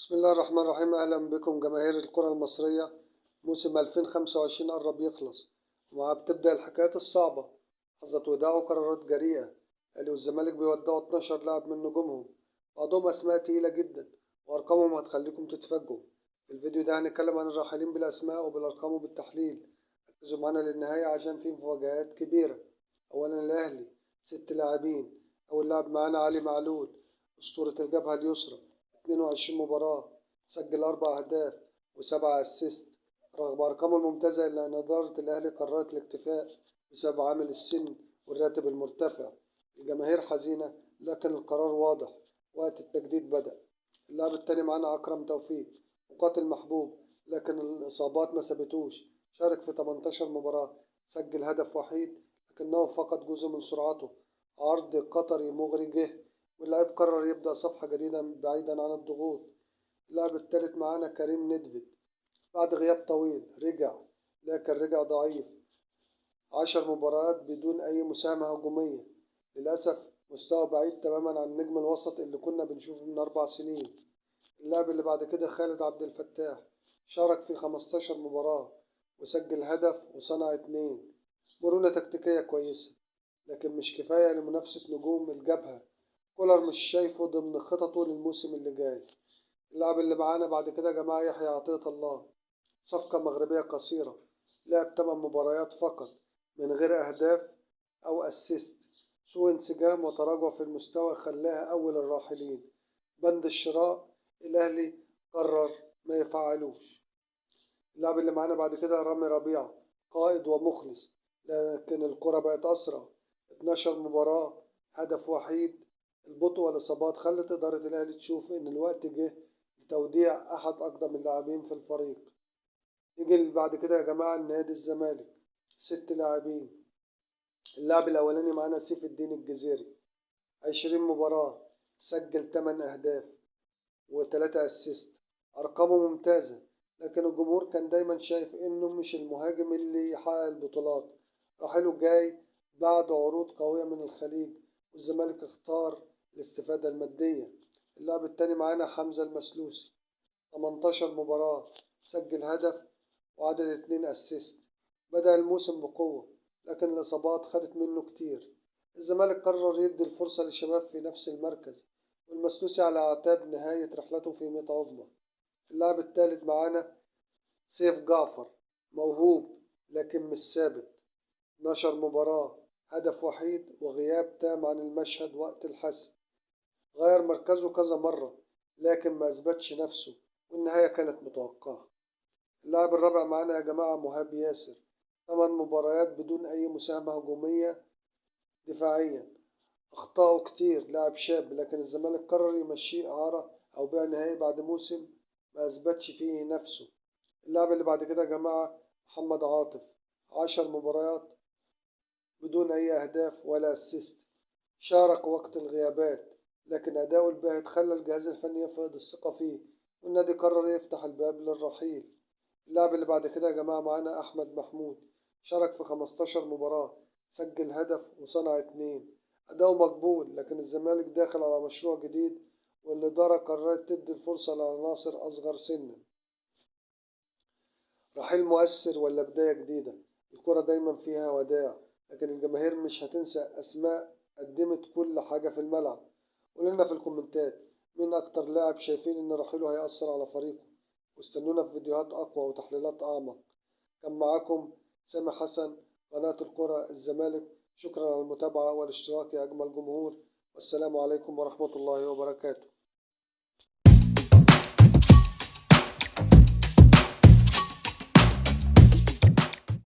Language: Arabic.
بسم الله الرحمن الرحيم. أهلا بكم جماهير الكرة المصرية. موسم 2025 قرب يخلص بتبدأ الحكايات الصعبة. حظت وداع وقرارات جريئة. الأهلي والزمالك بيودعوا 12 لاعب من نجومهم، بعضهم أسماء تقيلة جدا وأرقامهم هتخليكم تتفاجئوا. في الفيديو ده هنتكلم عن الراحلين بالأسماء وبالأرقام وبالتحليل. ركزوا معانا للنهاية عشان في مفاجآت كبيرة. أولا الأهلي 6 لاعبين. أول لاعب معانا علي معلول، أسطورة الجبهة اليسرى. 22 مباراة، سجل 4 أهداف و7 أسيست. رغم أرقامه الممتازة إلا أن إدارة الأهلي قررت الاكتفاء بسبب عامل السن والراتب المرتفع. الجماهير حزينة لكن القرار واضح، وقت التجديد بدأ. اللاعب التاني معانا أكرم توفيق، مقاتل محبوب لكن الإصابات ما سابتوش. شارك في 18 مباراة، سجل هدف وحيد لكنه فقد جزء من سرعته. عرض قطري مغري جه، واللاعب قرر يبدأ صفحة جديدة بعيدا عن الضغوط. اللاعب التالت معانا كريم ندفد، بعد غياب طويل رجع، لكن رجع ضعيف. 10 مباريات بدون أي مساهمة هجومية. للأسف مستوى بعيد تماما عن نجم الوسط اللي كنا بنشوفه من 4 سنين. اللاعب اللي بعد كده خالد عبد الفتاح، شارك في 15 مباراة وسجل هدف وصنع 2. مرونة تكتيكية كويسة لكن مش كفاية لمنافسة نجوم الجبهة. كولر مش شايفه ضمن خططه للموسم اللي جاي. اللاعب اللي معانا بعد كده يا جماعة يحيى عطية الله، صفقة مغربية قصيرة، لعب 8 مباريات فقط من غير أهداف أو أسيست. سوء انسجام وتراجع في المستوى خلاها أول الراحلين. بند الشراء الأهلي قرر ما يفعلوش. اللاعب اللي معانا بعد كده رامي ربيعة، قائد ومخلص لكن الكرة بقت أسرع. 12 مباراة، هدف وحيد. البطء والإصابات خلت إدارة الأهلي تشوف إن الوقت جه لتوديع أحد أقدم اللاعبين في الفريق. يجي بعد كده يا جماعة نادي الزمالك، 6 لاعبين. اللاعب الأولاني معانا سيف الدين الجزيري، 20 مباراة، سجل 8 أهداف و3 أسيست. أرقامه ممتازة لكن الجمهور كان دايما شايف إنه مش المهاجم اللي يحقق البطولات. رحيله جاي بعد عروض قوية من الخليج، والزمالك اختار الاستفادة المادية. اللاعب التاني معانا حمزة المسلوسي، 18 مباراة، سجل هدف وعدد 2 أسيست. بدأ الموسم بقوة لكن الإصابات خدت منه كتير. الزمالك قرر يدي الفرصة للشباب في نفس المركز، والمسلوسي على أعتاب نهاية رحلته في ميت عظمى. اللاعب الثالث معانا سيف جعفر، موهوب لكن مش ثابت. 12 مباراة، هدف وحيد وغياب تام عن المشهد وقت الحسم. غير مركزه كذا مرة لكن ما أثبتش نفسه، والنهاية كانت متوقعة. اللاعب الرابع معانا يا جماعة مهاب ياسر، 8 مباريات بدون أي مساهمة هجومية. دفاعيا أخطاؤه كتير، لاعب شاب لكن الزمالك قرر يمشيه إعارة أو بيع نهائي بعد موسم ما أثبتش فيه نفسه. اللاعب اللي بعد كده يا جماعة محمد عاطف، 10 مباريات بدون أي أهداف ولا أسيست. شارك وقت الغيابات لكن أداؤه الباهت خلى الجهاز الفني يفقد الثقة فيه، والنادي قرر يفتح الباب للرحيل. اللاعب اللي بعد كده يا جماعة معانا أحمد محمود، شارك في 15 مباراة، سجل هدف وصنع 2. أداؤه مقبول لكن الزمالك داخل على مشروع جديد، والإدارة قررت تدي الفرصة لعناصر أصغر سنا. رحيل مؤثر ولا بداية جديدة؟ الكرة دايما فيها وداع لكن الجماهير مش هتنسى أسماء قدمت كل حاجة في الملعب. قولنا في الكومنتات مين أكتر لاعب شايفين إن رحيله هيأثر على فريقه، واستنونا في فيديوهات أقوى وتحليلات أعمق. كان معاكم سامح حسن، قناة الكرة الزمالك. شكرا على المتابعة والاشتراك يا أجمل جمهور، والسلام عليكم ورحمة الله وبركاته.